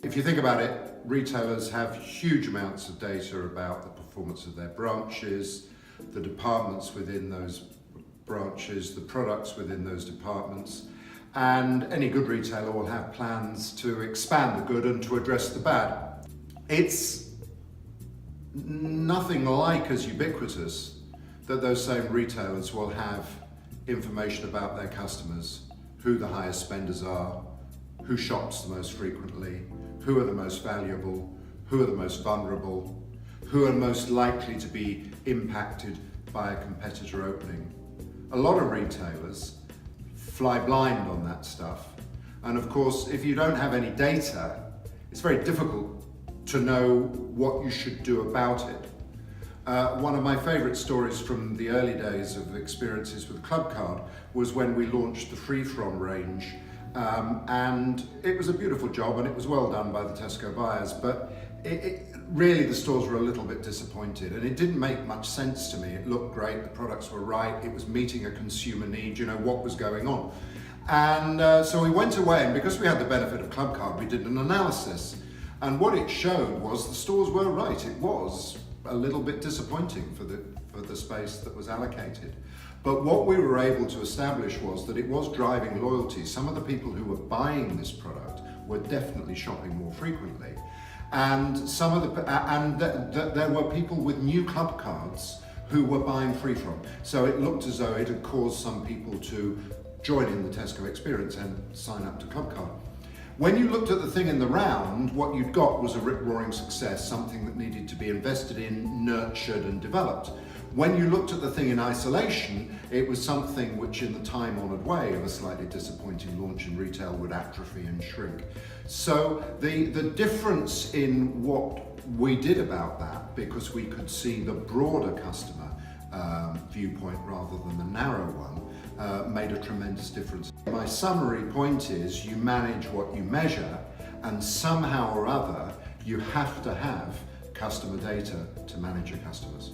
If you think about it, retailers have huge amounts of data about the performance of their branches, the departments within those branches, the products within those departments, and any good retailer will have plans to expand the good and to address the bad. It's nothing like as ubiquitous that those same retailers will have information about their customers, who the highest spenders are, who shops the most frequently, who are the most valuable, who are the most vulnerable, who are most likely to be impacted by a competitor opening. A lot of retailers fly blind on that stuff. And of course, if you don't have any data, it's very difficult to know what you should do about it. One of my favorite stories from the early days of experiences with Clubcard was when we launched the Free From range. And it was a beautiful job and it was well done by the Tesco buyers, but really the stores were a little bit disappointed and it didn't make much sense to me. It looked great, the products were right, it was meeting a consumer need, you know, what was going on. And so we went away, and because we had the benefit of Clubcard, we did an analysis. And what it showed was the stores were right. It was a little bit disappointing for the space that was allocated. But what we were able to establish was that it was driving loyalty. Some of the people who were buying this product were definitely shopping more frequently. And there were people with new club cards who were buying Free From. So it looked as though it had caused some people to join in the Tesco experience and sign up to Clubcard. When you looked at the thing in the round, what you'd got was a rip-roaring success, something that needed to be invested in, nurtured and developed. When you looked at the thing in isolation, it was something which in the time-honoured way of a slightly disappointing launch in retail would atrophy and shrink. So the difference in what we did about that, because we could see the broader customer viewpoint rather than the narrow one, made a tremendous difference. My summary point is you manage what you measure, and somehow or other you have to have customer data to manage your customers.